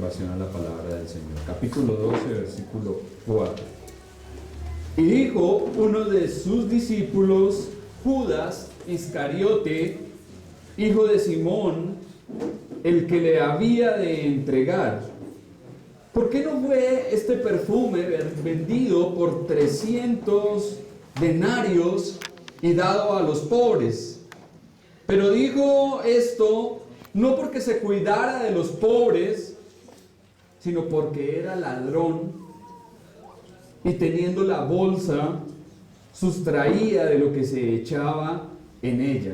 oración a la palabra del Señor. Capítulo 12, versículo 4. Y dijo uno de sus discípulos, Judas Iscariote, hijo de Simón, el que le había de entregar: ¿por qué no fue este perfume vendido por 300 denarios y dado a los pobres? Pero dijo esto no porque se cuidara de los pobres, sino porque era ladrón, y teniendo la bolsa, sustraía de lo que se echaba en ella.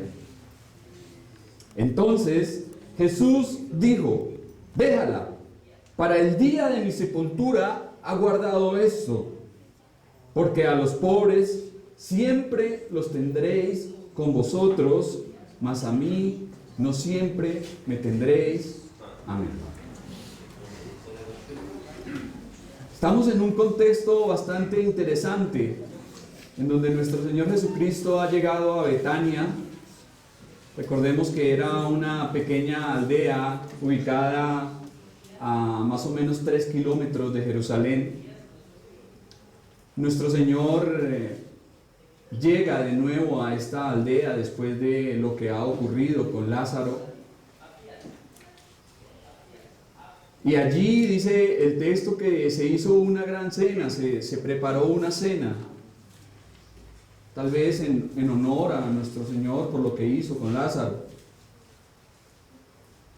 Entonces Jesús dijo: déjala, para el día de mi sepultura ha guardado esto, porque a los pobres siempre los tendréis con vosotros, mas a mí no siempre me tendréis. Amén. Estamos en un contexto bastante interesante, en donde nuestro Señor Jesucristo ha llegado a Betania. Recordemos que era una pequeña aldea ubicada a más o menos 3 kilómetros de Jerusalén. Nuestro Señor llega de nuevo a esta aldea después de lo que ha ocurrido con Lázaro. Y allí dice el texto que se hizo una gran cena, se preparó una cena, tal vez en honor a nuestro Señor por lo que hizo con Lázaro.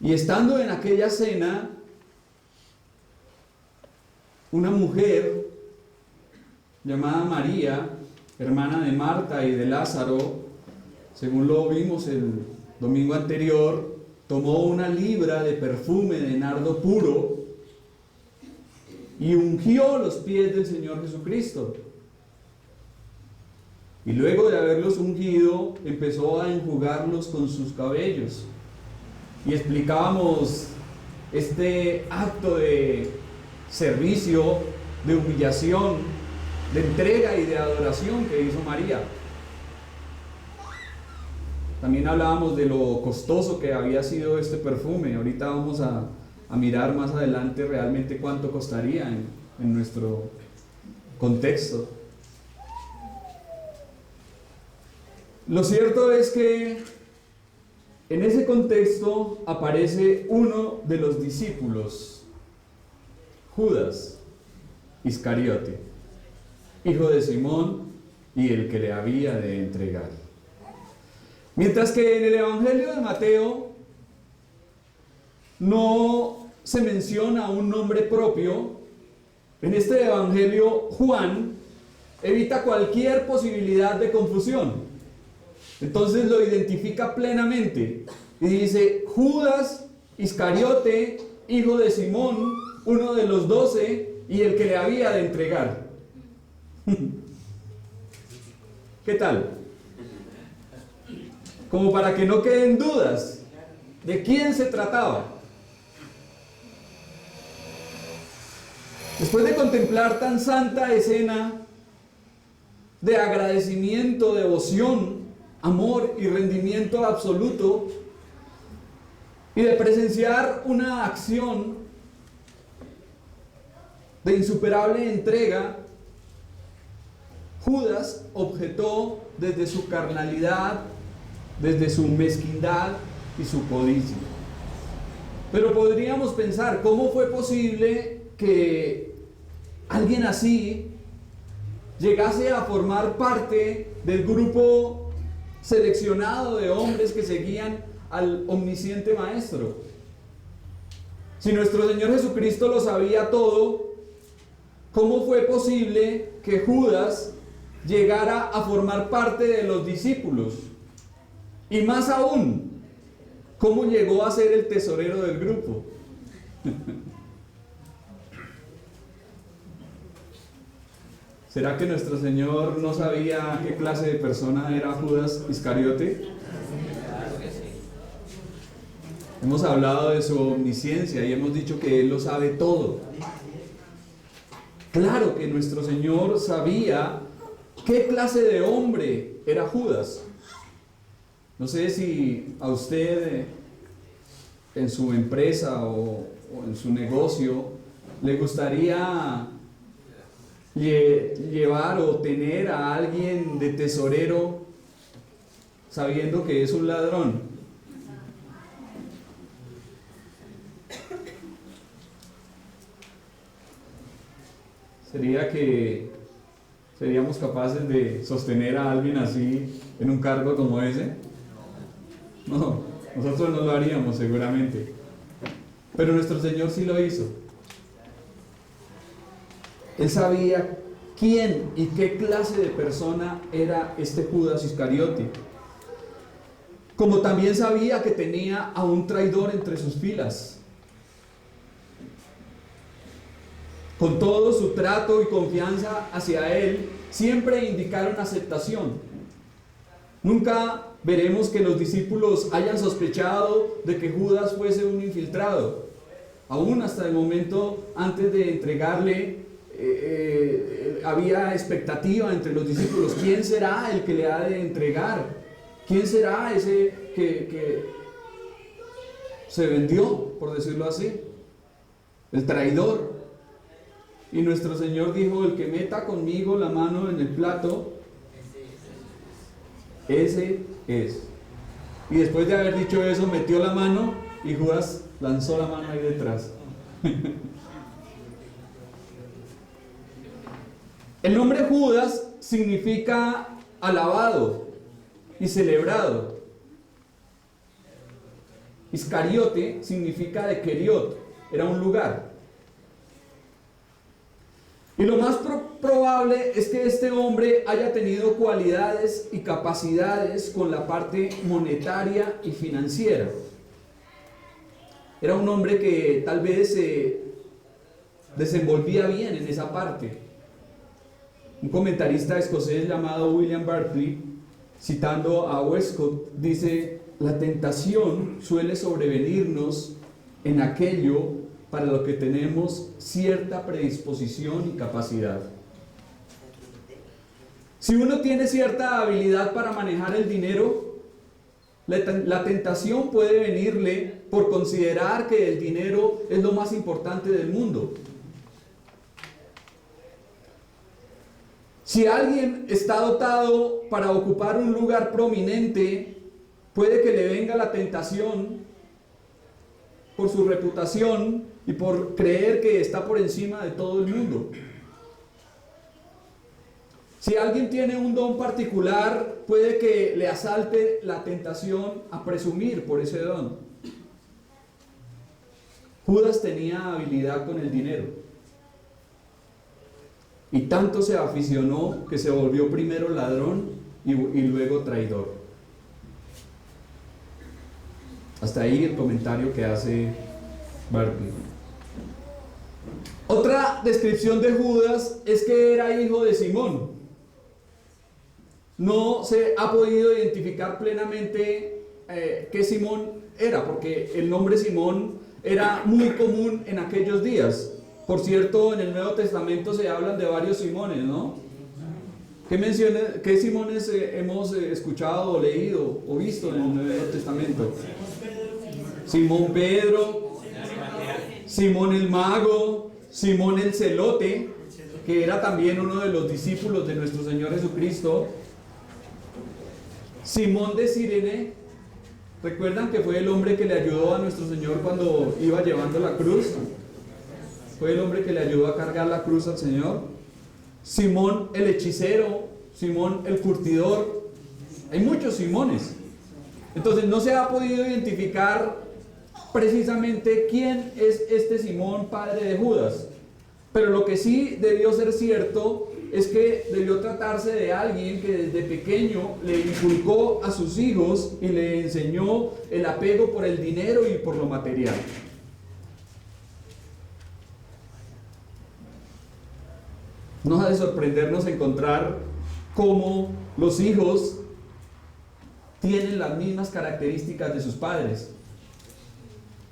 Y estando en aquella cena, una mujer llamada María, hermana de Marta y de Lázaro, según lo vimos el domingo anterior, tomó una libra de perfume de nardo puro y ungió los pies del Señor Jesucristo. Y luego de haberlos ungido, empezó a enjugarlos con sus cabellos. Y explicábamos este acto de servicio, de humillación, de entrega y de adoración que hizo María. También hablábamos de lo costoso que había sido este perfume. Ahorita vamos a mirar más adelante realmente cuánto costaría en nuestro contexto. Lo cierto es que en ese contexto aparece uno de los discípulos, Judas Iscariote, hijo de Simón y el que le había de entregar. Mientras que en el Evangelio de Mateo no se menciona un nombre propio, en este Evangelio Juan evita cualquier posibilidad de confusión. Entonces lo identifica plenamente y dice: Judas Iscariote, hijo de Simón, uno de los 12 y el que le había de entregar. ¿Qué tal? Como para que no queden dudas de quién se trataba. Después de contemplar tan santa escena de agradecimiento, devoción, amor y rendimiento absoluto, y de presenciar una acción de insuperable entrega, Judas objetó desde su carnalidad, desde su mezquindad y su codicia. Pero podríamos pensar, ¿cómo fue posible que alguien así llegase a formar parte del grupo seleccionado de hombres que seguían al omnisciente Maestro? Si nuestro Señor Jesucristo lo sabía todo, ¿cómo fue posible que Judas llegara a formar parte de los discípulos? Y más aún, ¿cómo llegó a ser el tesorero del grupo? ¿Será que nuestro Señor no sabía qué clase de persona era Judas Iscariote? Hemos hablado de su omnisciencia y hemos dicho que Él lo sabe todo. Claro que nuestro Señor sabía qué clase de hombre era Judas. No sé si a usted en su empresa o o en su negocio le gustaría llevar o tener a alguien de tesorero sabiendo que es un ladrón? ¿Seríamos capaces de sostener a alguien así en un cargo como ese? No, nosotros no lo haríamos seguramente. Pero nuestro Señor sí lo hizo. Él sabía quién y qué clase de persona era este Judas Iscariote. Como también sabía que tenía a un traidor entre sus filas. Con todo su trato y confianza hacia él, siempre indicaron aceptación. Nunca veremos que los discípulos hayan sospechado de que Judas fuese un infiltrado. Aún hasta el momento antes de entregarle, había expectativa entre los discípulos. ¿Quién será el que le ha de entregar? ¿Quién será ese que se vendió, por decirlo así? El traidor. Y nuestro Señor dijo: el que meta conmigo la mano en el plato, ese es. Y después de haber dicho eso, metió la mano y Judas lanzó la mano ahí detrás. El nombre Judas significa alabado y celebrado. Iscariote significa de Keriot, era un lugar. Y lo más probable es que este hombre haya tenido cualidades y capacidades con la parte monetaria y financiera. Era un hombre que tal vez se desenvolvía bien en esa parte. Un comentarista escocés llamado William Barclay, citando a Westcott, dice: la tentación suele sobrevenirnos en aquello para lo que tenemos cierta predisposición y capacidad. Si uno tiene cierta habilidad para manejar el dinero, la tentación puede venirle por considerar que el dinero es lo más importante del mundo. Si alguien está dotado para ocupar un lugar prominente, puede que le venga la tentación por su reputación y por creer que está por encima de todo el mundo. Si alguien tiene un don particular, puede que le asalte la tentación a presumir por ese don. Judas tenía habilidad con el dinero. Y tanto se aficionó que se volvió primero ladrón y luego traidor. Hasta ahí el comentario que hace Barclay. Otra descripción de Judas es que era hijo de Simón. No se ha podido identificar plenamente qué Simón era, porque el nombre Simón era muy común en aquellos días. Por cierto, en el Nuevo Testamento se hablan de varios Simones, ¿no? ¿Qué Simones hemos escuchado o leído o visto en el Nuevo Testamento? Simón Pedro, Simón el mago, Simón el celote, que era también uno de los discípulos de nuestro Señor Jesucristo. Simón de Cirene, ¿recuerdan que fue el hombre que le ayudó a nuestro Señor cuando iba llevando la cruz? Fue el hombre que le ayudó a cargar la cruz al Señor. Simón el hechicero, Simón el curtidor. Hay muchos Simones. Entonces no se ha podido identificar precisamente quién es este Simón, padre de Judas. Pero lo que sí debió ser cierto es que debió tratarse de alguien que desde pequeño le inculcó a sus hijos y le enseñó el apego por el dinero y por lo material. No ha de sorprendernos encontrar cómo los hijos tienen las mismas características de sus padres.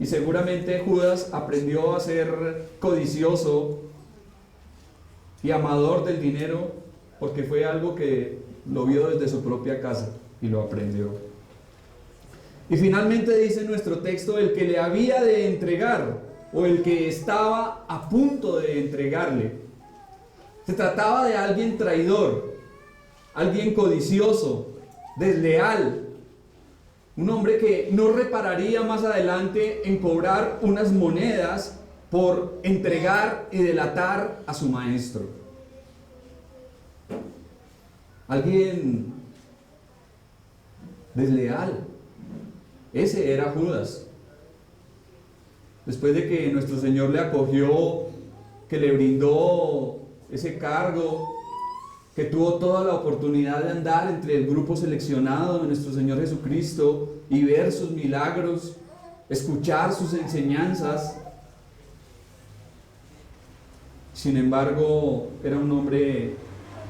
Y seguramente Judas aprendió a ser codicioso y amador del dinero porque fue algo que lo vio desde su propia casa y lo aprendió. Y finalmente dice nuestro texto: el que le había de entregar, o el que estaba a punto de entregarle. Se trataba de alguien traidor, alguien codicioso, desleal, un hombre que no repararía más adelante en cobrar unas monedas por entregar y delatar a su maestro. Alguien desleal. Ese era Judas. Después de que nuestro Señor le acogió, que le brindó ese cargo, que tuvo toda la oportunidad de andar entre el grupo seleccionado de nuestro Señor Jesucristo y ver sus milagros, escuchar sus enseñanzas. Sin embargo, era un hombre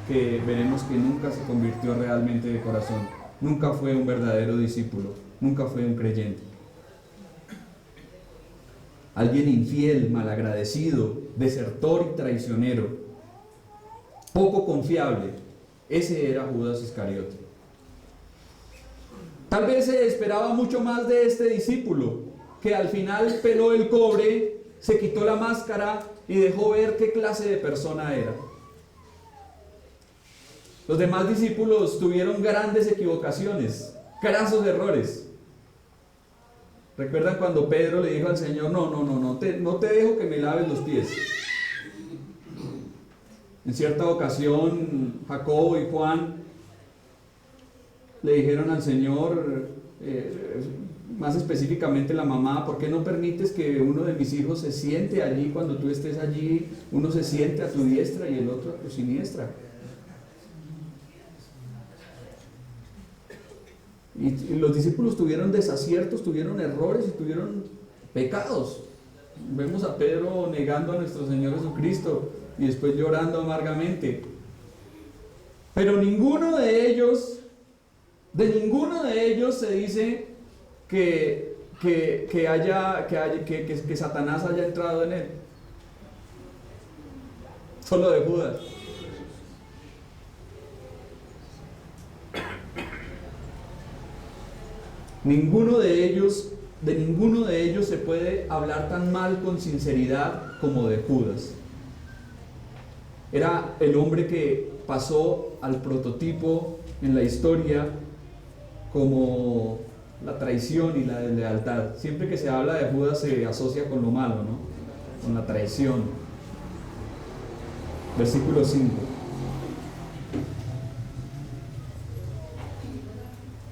que veremos que nunca se convirtió realmente de corazón, nunca fue un verdadero discípulo, nunca fue un creyente. Alguien infiel, malagradecido, desertor y traicionero, poco confiable. Ese era Judas Iscariote. Tal vez se esperaba mucho más de este discípulo, que al final peló el cobre, se quitó la máscara y dejó ver qué clase de persona era. Los demás discípulos tuvieron grandes equivocaciones, grasos errores. ¿Recuerdan cuando Pedro le dijo al Señor, no te dejo que me laves los pies? En cierta ocasión, Jacobo y Juan le dijeron al Señor, más específicamente la mamá, ¿por qué no permites que uno de mis hijos se siente allí cuando tú estés allí? Uno se siente a tu diestra y el otro a tu siniestra. Y los discípulos tuvieron desaciertos, tuvieron errores y tuvieron pecados. Vemos a Pedro negando a nuestro Señor Jesucristo y después llorando amargamente. Pero de ninguno de ellos se dice que Satanás haya entrado en él. Solo de Judas. De ninguno de ellos se puede hablar tan mal con sinceridad como de Judas. Era el hombre que pasó al prototipo en la historia como la traición y la deslealtad. Siempre que se habla de Judas se asocia con lo malo, ¿no? Con la traición. Versículo 5.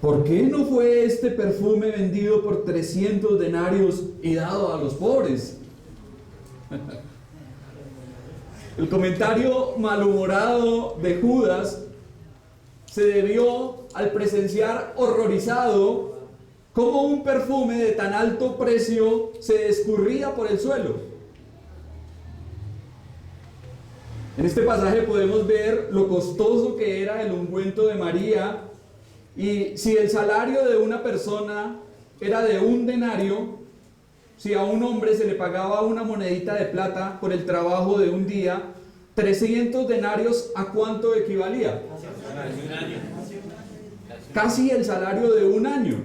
¿Por qué no fue este perfume vendido por 300 denarios y dado a los pobres? El comentario malhumorado de Judas se debió al presenciar horrorizado cómo un perfume de tan alto precio se escurría por el suelo. En este pasaje podemos ver lo costoso que era el ungüento de María. Y si el salario de una persona era de 1 denario, si a un hombre se le pagaba una monedita de plata por el trabajo de un día, 300 denarios, ¿a cuánto equivalía? Casi el salario de 1 año.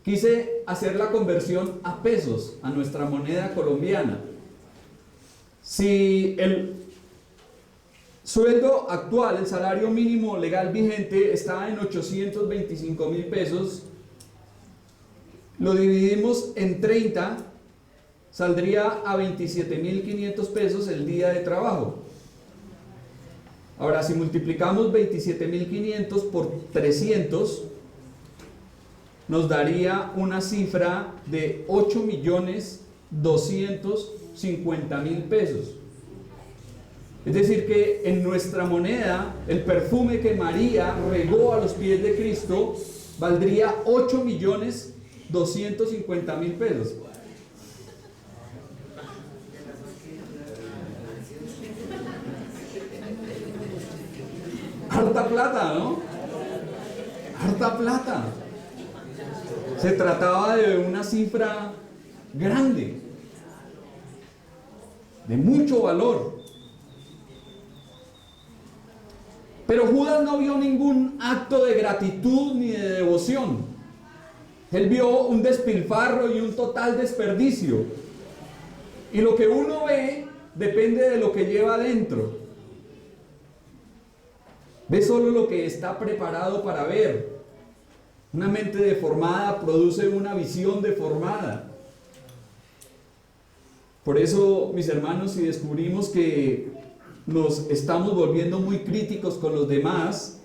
Quise hacer la conversión a pesos, a nuestra moneda colombiana. Si el sueldo actual, el salario mínimo legal vigente está en 825,000 pesos, lo dividimos en 30, saldría a 27,500 pesos el día de trabajo. Ahora, si multiplicamos 27,500 por 300, nos daría una cifra de 8,250,000 pesos. Es decir que en nuestra moneda, el perfume que María regó a los pies de Cristo valdría 8,250,000 pesos. Harta plata, ¿no? Harta plata. Se trataba de una cifra grande, de mucho valor. Pero Judas no vio ningún acto de gratitud ni de devoción. Él vio un despilfarro y un total desperdicio. Y lo que uno ve depende de lo que lleva adentro. Ve solo lo que está preparado para ver. Una mente deformada produce una visión deformada. Por eso, mis hermanos, si descubrimos que nos estamos volviendo muy críticos con los demás,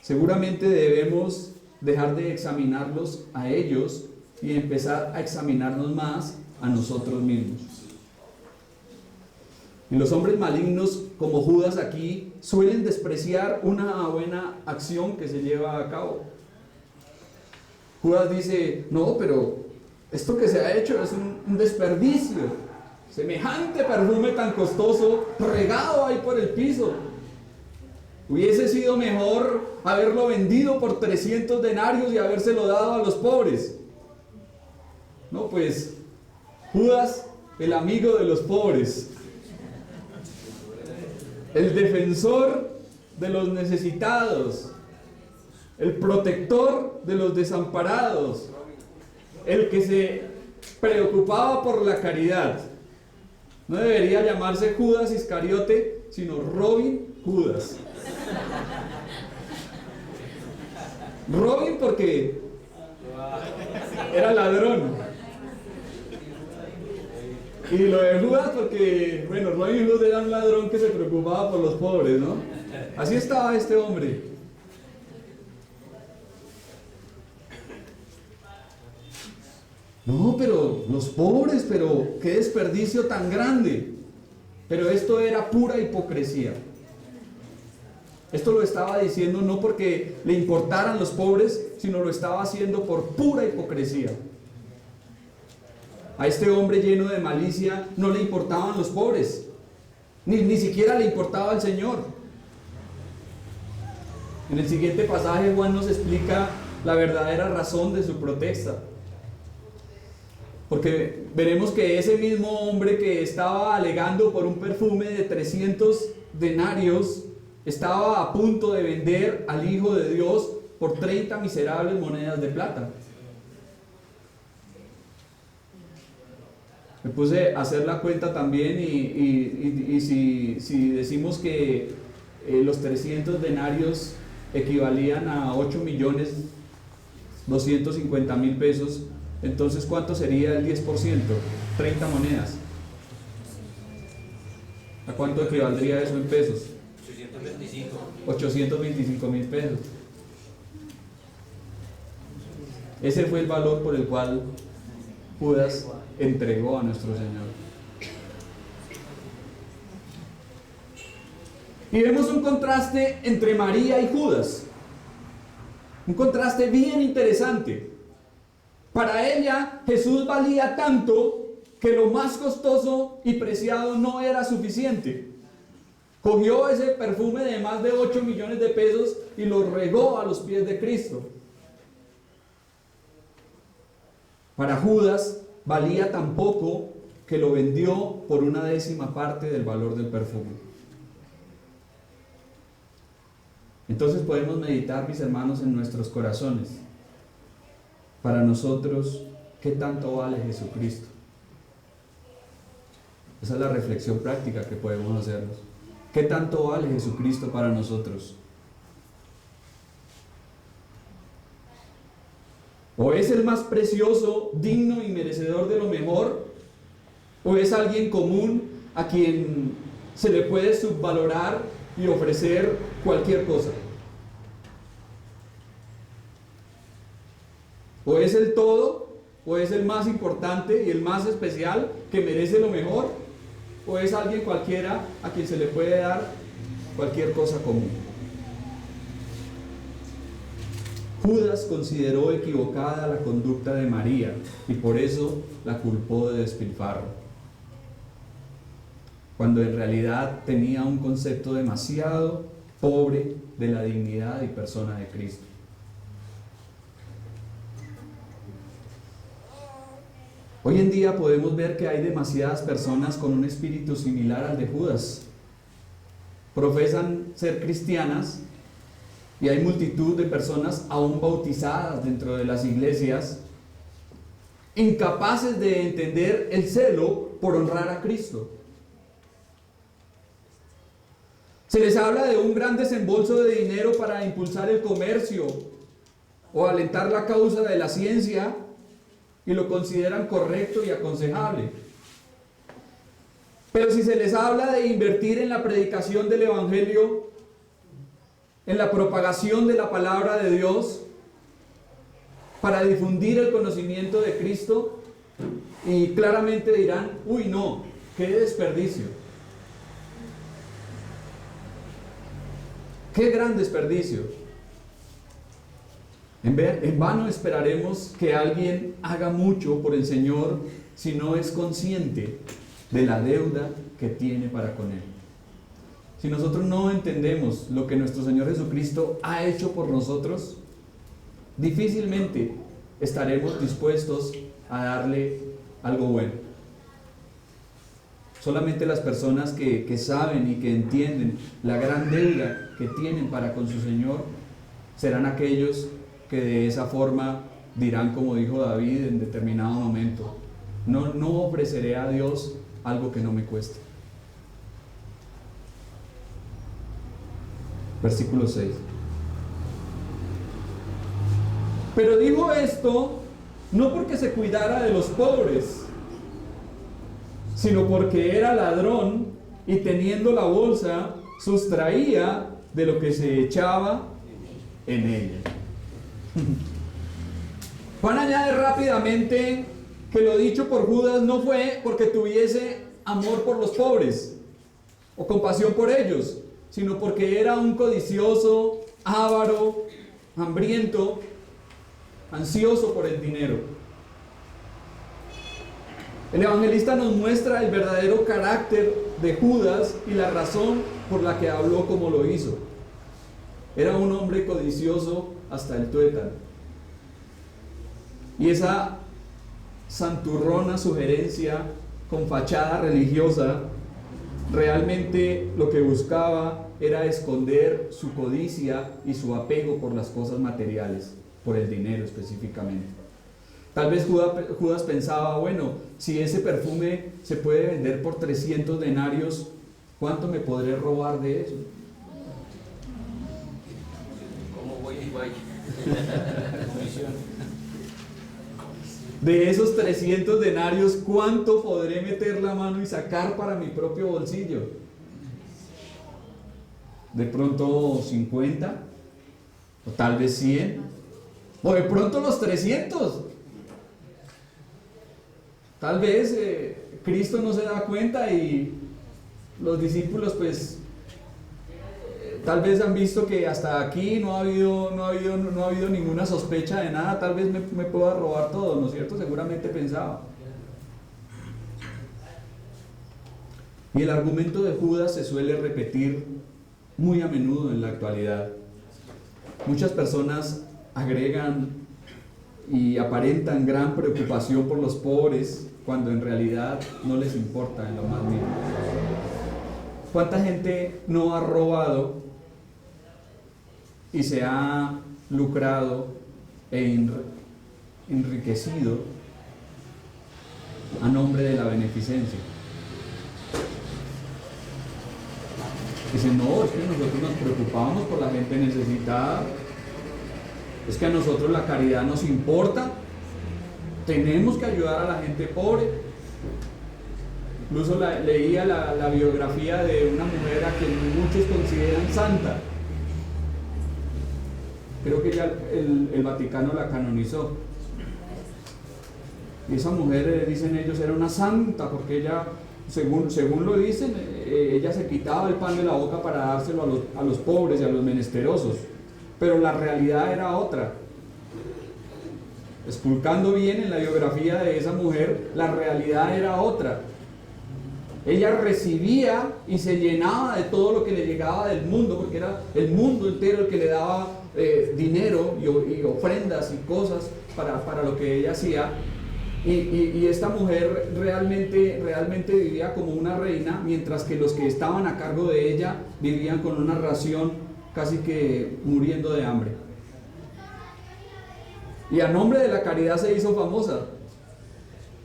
seguramente debemos dejar de examinarlos a ellos y empezar a examinarnos más a nosotros mismos. Y los hombres malignos, como Judas aquí, suelen despreciar una buena acción que se lleva a cabo. Judas dice: no, pero esto que se ha hecho es un desperdicio. Semejante perfume tan costoso regado ahí por el piso. Hubiese sido mejor haberlo vendido por 300 denarios y habérselo dado a los pobres. No, pues Judas, el amigo de los pobres, el defensor de los necesitados, el protector de los desamparados, el que se preocupaba por la caridad. No debería llamarse Judas Iscariote, sino Robin Judas. Robin porque era ladrón. Y lo de Judas porque, bueno, Robin Hood era un ladrón que se preocupaba por los pobres, ¿no? Así estaba este hombre. No, pero los pobres, pero qué desperdicio tan grande. Pero esto era pura hipocresía. Esto lo estaba diciendo no porque le importaran los pobres, sino lo estaba haciendo por pura hipocresía. A este hombre lleno de malicia no le importaban los pobres, ni siquiera le importaba al Señor. En el siguiente pasaje Juan nos explica la verdadera razón de su protesta. Porque veremos que ese mismo hombre que estaba alegando por un perfume de 300 denarios estaba a punto de vender al Hijo de Dios por 30 miserables monedas de plata. Me puse a hacer la cuenta también y si decimos que los 300 denarios equivalían a 8.250.000 pesos, entonces ¿cuánto sería el 10%? 30 monedas. ¿A cuánto equivaldría eso en pesos? 825.000 pesos. Ese fue el valor por el cual Judas entregó a nuestro Señor. Y vemos un contraste entre María y Judas. Un contraste bien interesante. Para ella, Jesús valía tanto que lo más costoso y preciado no era suficiente. Cogió ese perfume de más de 8 millones de pesos y lo regó a los pies de Cristo. Para Judas, valía tan poco que lo vendió por una décima parte del valor del perfume. Entonces podemos meditar, mis hermanos, en nuestros corazones. Para nosotros, ¿qué tanto vale Jesucristo? Esa es la reflexión práctica que podemos hacernos. ¿Qué tanto vale Jesucristo para nosotros? ¿O es el más precioso, digno y merecedor de lo mejor? ¿O es alguien común a quien se le puede subvalorar y ofrecer cualquier cosa? ¿O es el todo? ¿O es el más importante y el más especial que merece lo mejor? ¿O es alguien cualquiera a quien se le puede dar cualquier cosa común? Judas consideró equivocada la conducta de María y por eso la culpó de despilfarro, cuando en realidad tenía un concepto demasiado pobre de la dignidad y persona de Cristo. Hoy en día podemos ver que hay demasiadas personas con un espíritu similar al de Judas. Profesan ser cristianas y hay multitud de personas aún bautizadas dentro de las iglesias, incapaces de entender el celo por honrar a Cristo. Se les habla de un gran desembolso de dinero para impulsar el comercio o alentar la causa de la ciencia y lo consideran correcto y aconsejable. Pero si se les habla de invertir en la predicación del Evangelio, en la propagación de la palabra de Dios, para difundir el conocimiento de Cristo, y claramente dirán, uy no, qué desperdicio, qué gran desperdicio. En vano esperaremos que alguien haga mucho por el Señor si no es consciente de la deuda que tiene para con Él. Si nosotros no entendemos lo que nuestro Señor Jesucristo ha hecho por nosotros, difícilmente estaremos dispuestos a darle algo bueno. Solamente las personas que saben y que entienden la gran deuda que tienen para con su Señor serán aquellos que de esa forma dirán, como dijo David en determinado momento, no ofreceré a Dios algo que no me cueste. Versículo 6. Pero dijo esto no porque se cuidara de los pobres, sino porque era ladrón y teniendo la bolsa sustraía de lo que se echaba en ella. Juan añade rápidamente que lo dicho por Judas no fue porque tuviese amor por los pobres o compasión por ellos, sino porque era un codicioso, avaro, hambriento, ansioso por el dinero. El evangelista nos muestra el verdadero carácter de Judas y la razón por la que habló como lo hizo. Era un hombre codicioso hasta el tuétano. Y esa santurrona sugerencia con fachada religiosa realmente lo que buscaba era esconder su codicia y su apego por las cosas materiales, por el dinero específicamente. Tal vez Judas pensaba, bueno, si ese perfume se puede vender por 300 denarios, ¿cuánto me podré robar de eso? ¿Cómo voy y vaya? De esos 300 denarios, ¿cuánto podré meter la mano y sacar para mi propio bolsillo? De pronto 50, o tal vez 100, o de pronto los 300. Tal vez Cristo no se da cuenta y los discípulos pues tal vez han visto que hasta aquí no ha habido ninguna sospecha de nada, tal vez me pueda robar todo, ¿no es cierto? Seguramente pensaba. Y el argumento de Judas se suele repetir muy a menudo en la actualidad. Muchas personas agregan y aparentan gran preocupación por los pobres cuando en realidad no les importa en lo más mínimo. ¿Cuánta gente no ha robado y se ha lucrado e enriquecido a nombre de la beneficencia? Dicen, no, es que nosotros nos preocupamos por la gente necesitada, es que a nosotros la caridad nos importa, tenemos que ayudar a la gente pobre. Incluso leía la biografía de una mujer a quien muchos consideran santa. Creo que ya el Vaticano la canonizó. Y esa mujer, dicen ellos, era una santa porque ella, según lo dicen, ella se quitaba el pan de la boca para dárselo a los pobres y a los menesterosos. Pero la realidad era otra. Explicando bien en la biografía de esa mujer, la realidad era otra. Ella recibía y se llenaba de todo lo que le llegaba del mundo, porque era el mundo entero el que le daba dinero y ofrendas y cosas para lo que ella hacía. Y esta mujer realmente vivía como una reina, mientras que los que estaban a cargo de ella vivían con una ración, casi que muriendo de hambre. Y a nombre de la caridad se hizo famosa.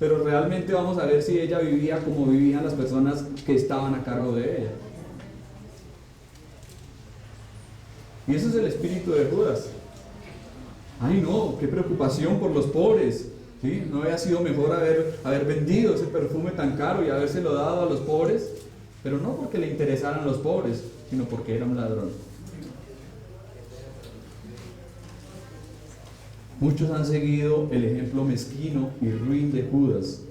pero realmente vamos a ver si ella vivía como vivían las personas que estaban a cargo de ella. Y ese es el espíritu de Judas. Ay no, qué preocupación por los pobres. ¿Sí? ¿No había sido mejor haber vendido ese perfume tan caro y habérselo dado a los pobres? Pero no porque le interesaran los pobres, sino porque era un ladrón. Muchos han seguido el ejemplo mezquino y ruin de Judas.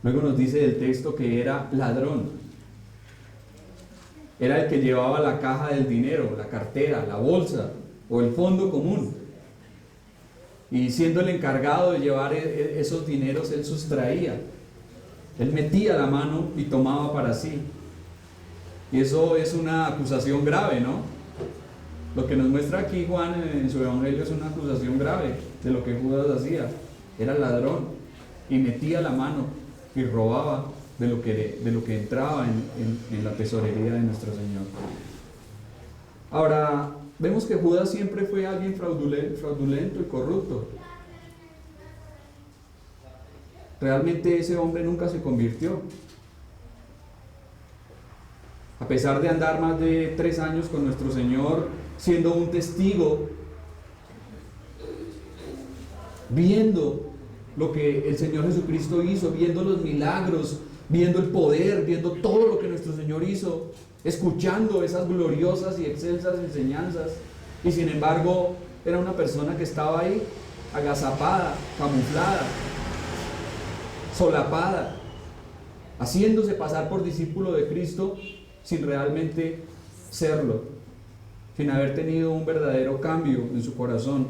Luego nos dice el texto que era ladrón. Era el que llevaba la caja del dinero, la cartera, la bolsa o el fondo común. Y siendo el encargado de llevar esos dineros, él sustraía. Él metía la mano y tomaba para sí. Y eso es una acusación grave, ¿no? Lo que nos muestra aquí Juan en su evangelio es una acusación grave de lo que Judas hacía. Era ladrón y metía la mano y robaba de lo que entraba en la tesorería de nuestro Señor. Ahora, vemos que Judas siempre fue alguien fraudulento y corrupto. Realmente ese hombre nunca se convirtió. A pesar de andar más de 3 años con nuestro Señor, siendo un testigo, viendo lo que el Señor Jesucristo hizo, viendo los milagros, viendo el poder, viendo todo lo que nuestro Señor hizo, escuchando esas gloriosas y excelsas enseñanzas, y sin embargo era una persona que estaba ahí agazapada, camuflada, solapada, haciéndose pasar por discípulo de Cristo sin realmente serlo, sin haber tenido un verdadero cambio en su corazón,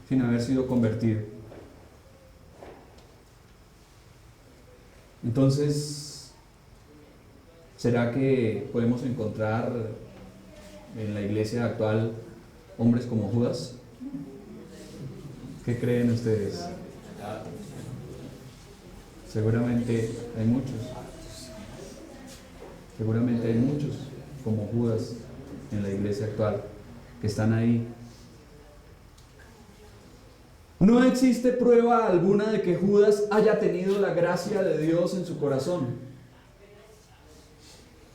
sin haber sido convertido. Entonces, ¿será que podemos encontrar en la iglesia actual hombres como Judas? ¿Qué creen ustedes? Seguramente hay muchos. Seguramente hay muchos como Judas en la iglesia actual que están ahí. No existe prueba alguna de que Judas haya tenido la gracia de Dios en su corazón.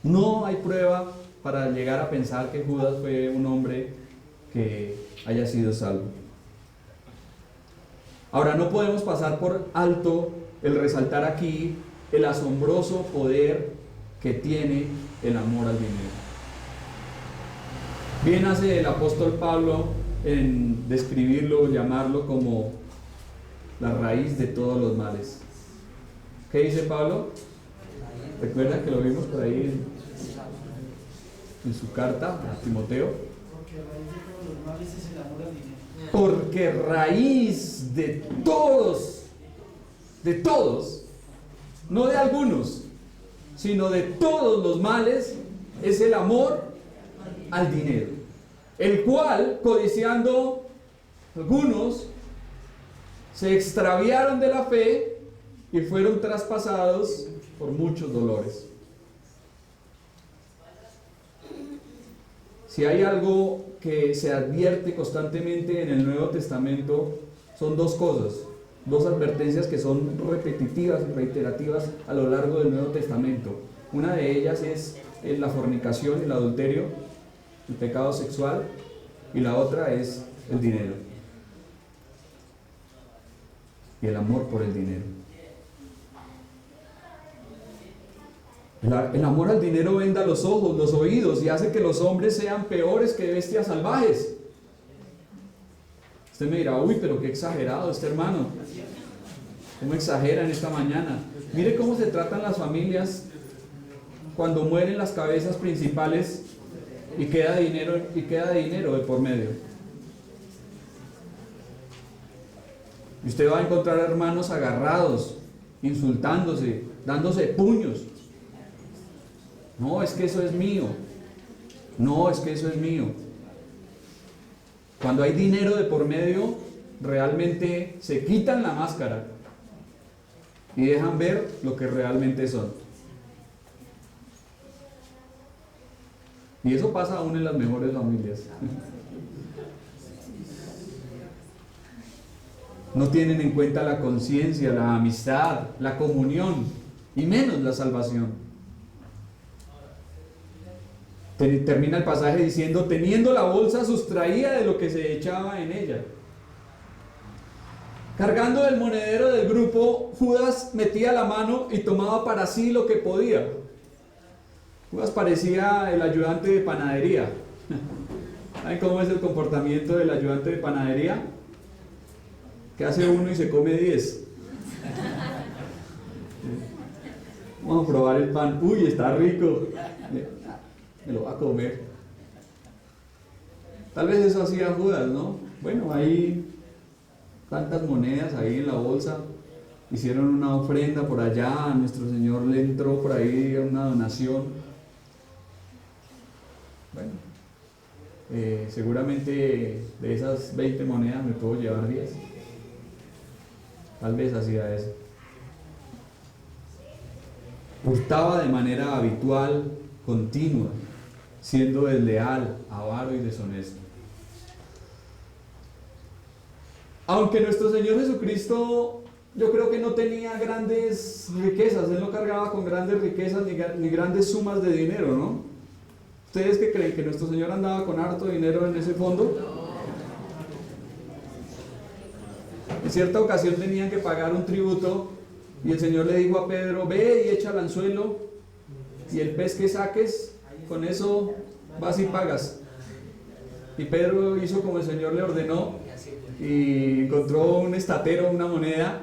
No hay prueba para llegar a pensar que Judas fue un hombre que haya sido salvo. Ahora, no podemos pasar por alto el resaltar aquí el asombroso poder que tiene el amor al dinero. Bien hace el apóstol Pablo en describirlo, llamarlo como la raíz de todos los males. ¿Qué dice Pablo? ¿Recuerdan que lo vimos por ahí en su carta a Timoteo? Porque raíz de todos, no de algunos, sino de todos los males, es el amor al dinero, el cual, codiciando algunos, se extraviaron de la fe y fueron traspasados por muchos dolores. Si hay algo que se advierte constantemente en el Nuevo Testamento, son 2 cosas, 2 advertencias que son repetitivas y reiterativas a lo largo del Nuevo Testamento. Una de ellas es la fornicación y el adulterio, el pecado sexual, y la otra es el dinero y el amor por el dinero. El amor al dinero venda los ojos, los oídos y hace que los hombres sean peores que bestias salvajes. Usted me dirá, uy, pero qué exagerado este hermano. ¿Cómo exagera en esta mañana? Mire cómo se tratan las familias cuando mueren las cabezas principales y queda dinero de por medio. Y usted va a encontrar hermanos agarrados, insultándose, dándose puños. No, es que eso es mío. No, es que eso es mío. Cuando hay dinero de por medio, realmente se quitan la máscara y dejan ver lo que realmente son. Y eso pasa aún en las mejores familias. No tienen en cuenta la conciencia, la amistad, la comunión y menos la salvación. Termina el pasaje diciendo, teniendo la bolsa sustraía de lo que se echaba en ella. Cargando el monedero del grupo, Judas metía la mano y tomaba para sí lo que podía. Judas parecía el ayudante de panadería. ¿Saben cómo es el comportamiento del ayudante de panadería? Que hace uno y se come 10. Vamos a probar el pan. Uy, está rico. Me lo va a comer. Tal vez eso hacía Judas, ¿no? Bueno, hay tantas monedas ahí en la bolsa. Hicieron una ofrenda por allá. Nuestro Señor le entró por ahí una donación. Bueno, seguramente de esas 20 monedas me puedo llevar 10. Tal vez hacía eso. Hurtaba de manera habitual, continua, siendo desleal, avaro y deshonesto. Aunque nuestro Señor Jesucristo, yo creo que no tenía grandes riquezas, Él no cargaba con grandes riquezas ni grandes sumas de dinero, ¿no? ¿Ustedes qué creen? ¿Que nuestro Señor andaba con harto dinero en ese fondo? En cierta ocasión tenían que pagar un tributo y el Señor le dijo a Pedro, ve y echa el anzuelo y el pez que saques, con eso vas y pagas. Y Pedro hizo como el Señor le ordenó y encontró un estatero, una moneda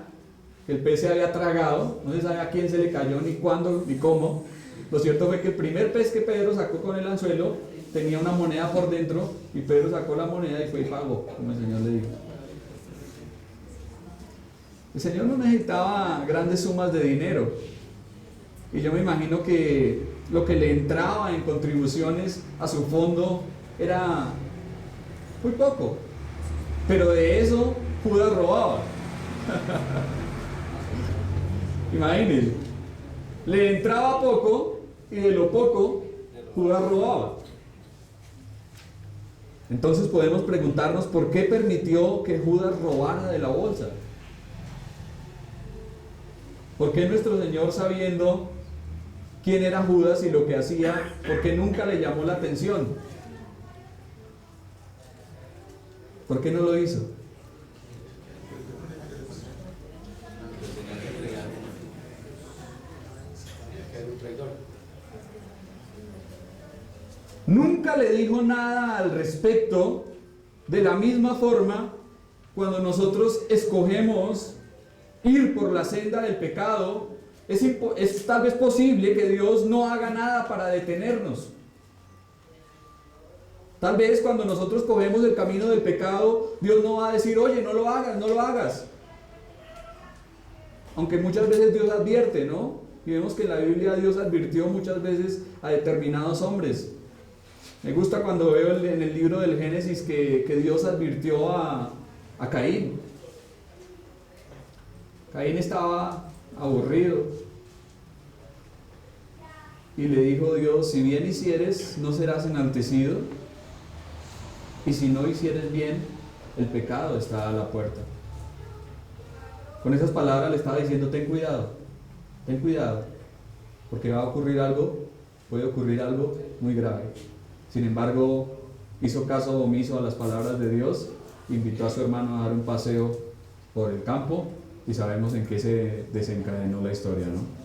que el pez se había tragado, no se sabe a quién se le cayó, ni cuándo, ni cómo. Lo cierto fue que el primer pez que Pedro sacó con el anzuelo tenía una moneda por dentro y Pedro sacó la moneda y fue y pagó, como el Señor le dijo. El Señor no necesitaba grandes sumas de dinero y yo me imagino que lo que le entraba en contribuciones a su fondo era muy poco, pero de eso Judas robaba. Imagínense, le entraba poco y de lo poco Judas robaba. Entonces podemos preguntarnos por qué permitió que Judas robara de la bolsa. ¿Por qué nuestro Señor, sabiendo quién era Judas y lo que hacía, por qué nunca le llamó la atención? ¿Por qué no lo hizo? Nunca le dijo nada al respecto. De la misma forma, cuando nosotros escogemos ir por la senda del pecado, es tal vez posible que Dios no haga nada para detenernos. Tal vez cuando nosotros cogemos el camino del pecado, Dios no va a decir, oye, no lo hagas, no lo hagas. Aunque muchas veces Dios advierte, ¿no? Y vemos que en la Biblia Dios advirtió muchas veces a determinados hombres. Me gusta cuando veo en el libro del Génesis que Dios advirtió a Caín. Caín estaba aburrido y le dijo Dios, si bien hicieres, no serás enaltecido, y si no hicieres bien, el pecado está a la puerta. Con esas palabras le estaba diciendo, ten cuidado, porque va a ocurrir algo, puede ocurrir algo muy grave. Sin embargo, hizo caso omiso a las palabras de Dios, invitó a su hermano a dar un paseo por el campo y sabemos en qué se desencadenó la historia, ¿no?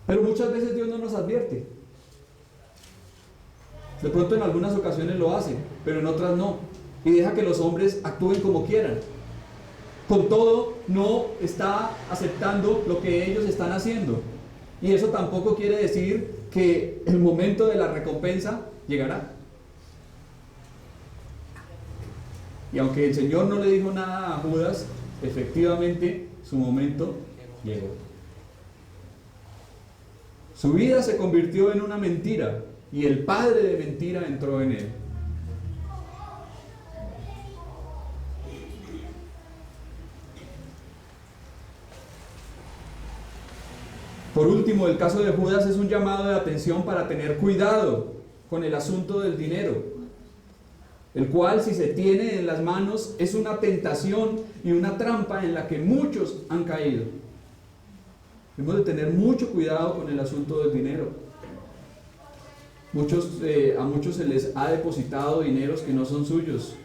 Pero muchas veces Dios no nos advierte. De pronto en algunas ocasiones lo hace, pero en otras no. Y deja que los hombres actúen como quieran. Con todo, no está aceptando lo que ellos están haciendo. Y eso tampoco quiere decir que el momento de la recompensa llegará. Y aunque el Señor no le dijo nada a Judas, efectivamente su momento llegó. Su vida se convirtió en una mentira y el padre de mentira entró en él. Por último, el caso de Judas es un llamado de atención para tener cuidado con el asunto del dinero, el cual, si se tiene en las manos, es una tentación y una trampa en la que muchos han caído. Debemos de tener mucho cuidado con el asunto del dinero. A muchos se les ha depositado dineros que no son suyos.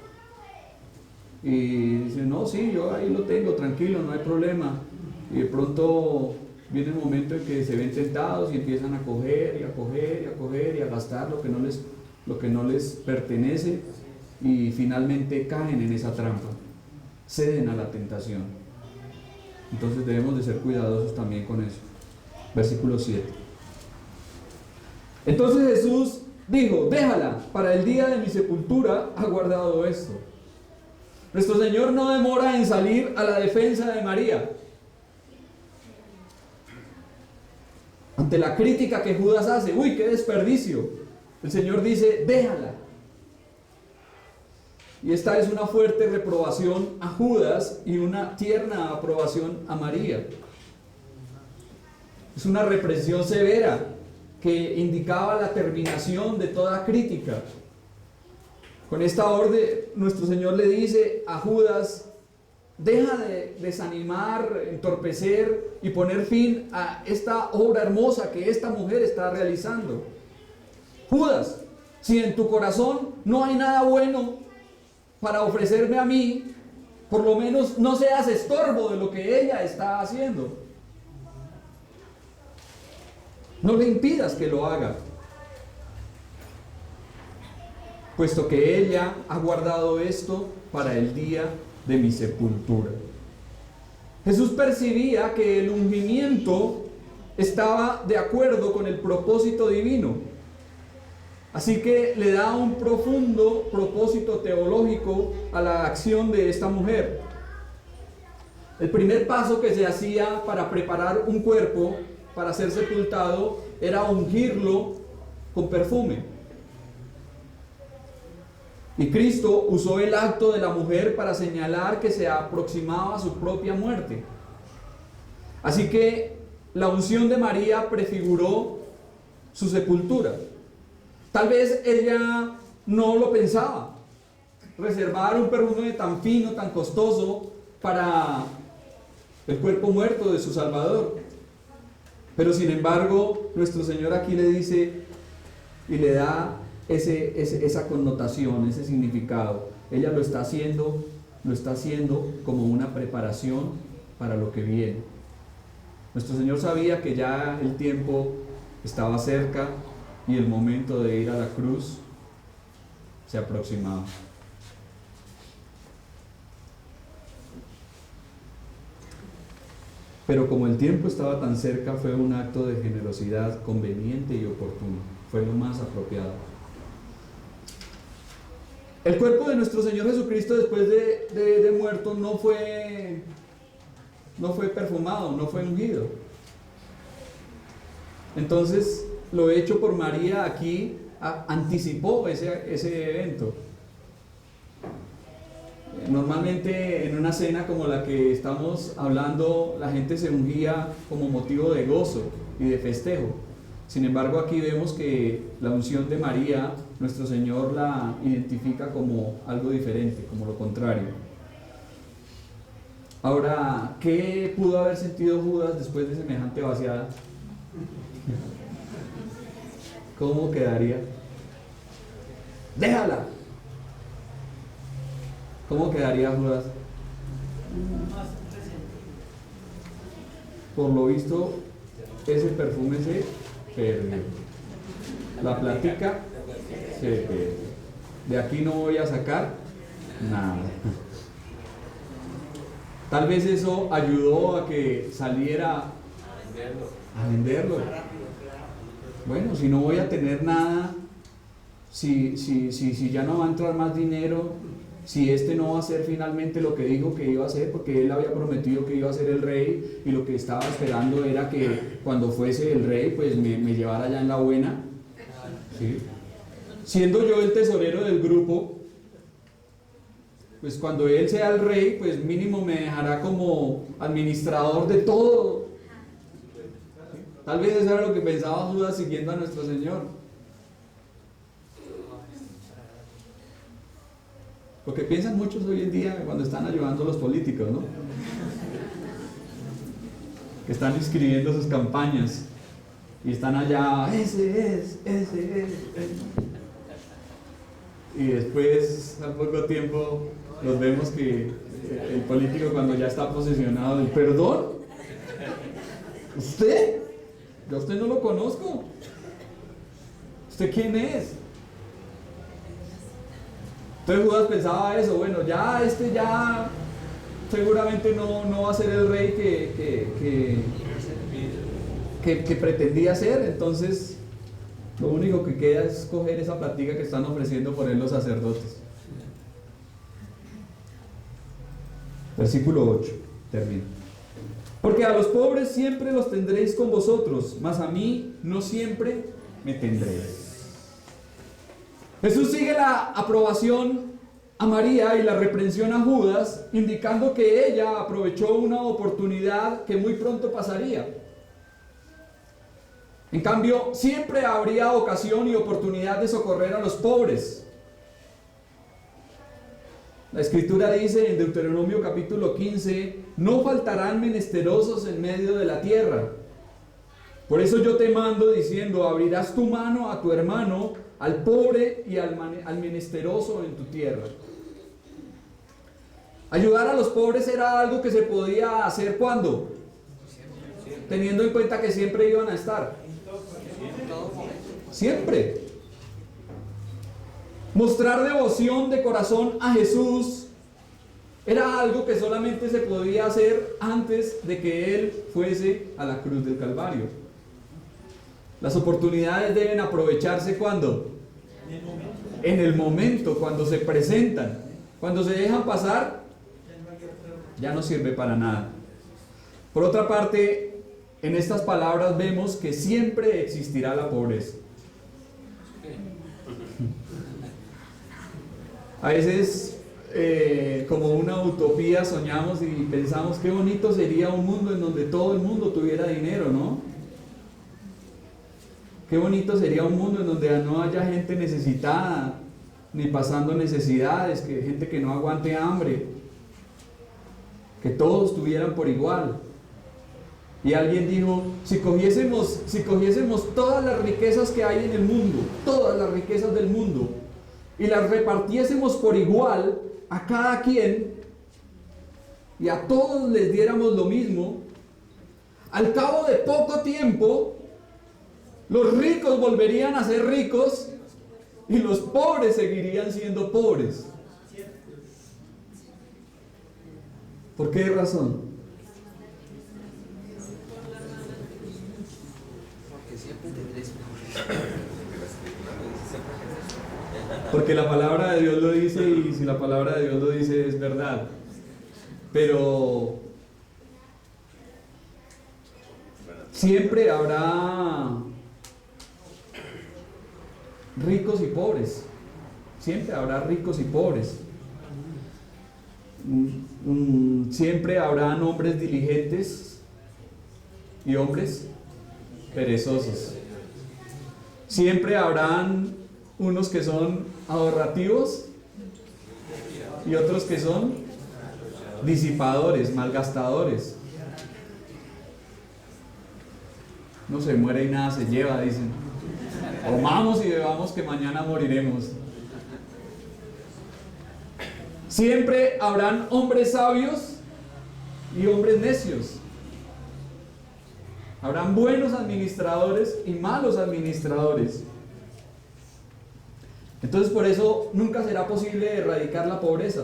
Y dicen, no, sí, yo ahí lo tengo, tranquilo, no hay problema. Y de pronto viene el momento en que se ven tentados y empiezan a coger y a coger y a coger y a gastar lo que no les pertenece, y finalmente caen en esa trampa, ceden a la tentación. Entonces debemos de ser cuidadosos también con eso. Versículo 7. Entonces Jesús dijo: déjala, para el día de mi sepultura ha guardado esto. Nuestro Señor no demora en salir a la defensa de María. Ante la crítica que Judas hace, uy, qué desperdicio, el Señor dice: déjala. Y esta es una fuerte reprobación a Judas y una tierna aprobación a María. Es una represión severa que indicaba la terminación de toda crítica. Con esta orden, nuestro Señor le dice a Judas: deja de desanimar, entorpecer y poner fin a esta obra hermosa que esta mujer está realizando. Judas, si en tu corazón no hay nada bueno para ofrecerme a mí, por lo menos no seas estorbo de lo que ella está haciendo. No le impidas que lo haga, puesto que ella ha guardado esto para el día de mi sepultura. Jesús percibía que el ungimiento estaba de acuerdo con el propósito divino. Así que le da un profundo propósito teológico a la acción de esta mujer. El primer paso que se hacía para preparar un cuerpo para ser sepultado era ungirlo con perfume. Y Cristo usó el acto de la mujer para señalar que se aproximaba a su propia muerte. Así que la unción de María prefiguró su sepultura. Tal vez ella no lo pensaba, reservar un perfume tan fino, tan costoso para el cuerpo muerto de su Salvador. Pero sin embargo, nuestro Señor aquí le dice y le da esa connotación, ese significado. Ella lo está haciendo como una preparación para lo que viene. Nuestro Señor sabía que ya el tiempo estaba cerca y el momento de ir a la cruz se aproximaba. Pero como el tiempo estaba tan cerca, fue un acto de generosidad conveniente y oportuno. Fue lo más apropiado. El cuerpo de nuestro Señor Jesucristo, después de muerto, no fue perfumado, no fue ungido. Entonces, lo hecho por María aquí anticipó ese evento. Normalmente en una cena como la que estamos hablando, la gente se ungía como motivo de gozo y de festejo. Sin embargo, aquí vemos que la unción de María, nuestro Señor la identifica como algo diferente, como lo contrario. Ahora, ¿qué pudo haber sentido Judas después de semejante vaciada? ¿Cómo quedaría? ¡Déjala! ¿Cómo quedaría Judas? Por lo visto, ese perfume se perdió. La platica se perdió. De aquí no voy a sacar nada. Tal vez eso ayudó a que saliera a venderlo. Bueno, si no voy a tener nada, si ya no va a entrar más dinero, si este no va a ser finalmente lo que dijo que iba a hacer, porque él había prometido que iba a ser el rey y lo que estaba esperando era que cuando fuese el rey pues me llevara ya en la buena, ¿sí? Siendo yo el tesorero del grupo, pues cuando él sea el rey pues mínimo me dejará como administrador de todo. Tal vez eso era lo que pensaba Judas siguiendo a nuestro Señor. Lo que piensan muchos hoy en día cuando están ayudando a los políticos, ¿no? Que están inscribiendo sus campañas y están allá, ese es. Y después, al poco tiempo, los vemos que el político, cuando ya está posicionado, el perdón, ¿usted? Yo a usted no lo conozco. ¿Usted quién es? Entonces Judas pensaba eso, bueno, ya seguramente no va a ser el rey que pretendía ser. Entonces lo único que queda es coger esa plática que están ofreciendo por él los sacerdotes. Versículo 8, termina. Porque a los pobres siempre los tendréis con vosotros, mas a mí no siempre me tendréis. Jesús sigue la aprobación a María y la reprensión a Judas, indicando que ella aprovechó una oportunidad que muy pronto pasaría. En cambio, siempre habría ocasión y oportunidad de socorrer a los pobres. La Escritura dice en Deuteronomio capítulo 15, no faltarán menesterosos en medio de la tierra. Por eso yo te mando diciendo, abrirás tu mano a tu hermano, al pobre y al menesteroso en tu tierra. Ayudar a los pobres era algo que se podía hacer ¿cuándo? Teniendo en cuenta que siempre iban a estar. Siempre. Mostrar devoción de corazón a Jesús era algo que solamente se podía hacer antes de que Él fuese a la cruz del Calvario. Las oportunidades deben aprovecharse ¿cuándo? En el momento, cuando se presentan. Cuando se dejan pasar, ya no sirve para nada. Por otra parte, en estas palabras vemos que siempre existirá la pobreza. A veces, como una utopía, soñamos y pensamos qué bonito sería un mundo en donde todo el mundo tuviera dinero, ¿no? Qué bonito sería un mundo en donde no haya gente necesitada, ni pasando necesidades, que gente que no aguante hambre, que todos tuvieran por igual. Y alguien dijo, si cogiésemos todas las riquezas que hay en el mundo, todas las riquezas del mundo, y las repartiésemos por igual a cada quien, y a todos les diéramos lo mismo, al cabo de poco tiempo, los ricos volverían a ser ricos y los pobres seguirían siendo pobres. ¿Por qué razón? Porque la palabra de Dios lo dice, y si la palabra de Dios lo dice es verdad. Pero siempre habrá ricos y pobres. Siempre habrá ricos y pobres. Siempre habrán hombres diligentes y hombres perezosos. Siempre habrán unos que son ahorrativos y otros que son disipadores, malgastadores. No se muere y nada se lleva, dicen. Comamos y bebamos que mañana moriremos. Siempre habrán hombres sabios y hombres necios. Habrán buenos administradores y malos administradores. Entonces por eso nunca será posible erradicar la pobreza.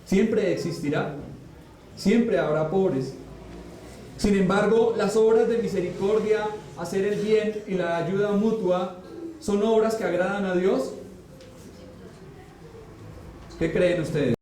Siempre existirá. Siempre habrá pobres. Sin embargo, las obras de misericordia, hacer el bien y la ayuda mutua son obras que agradan a Dios. ¿Qué creen ustedes?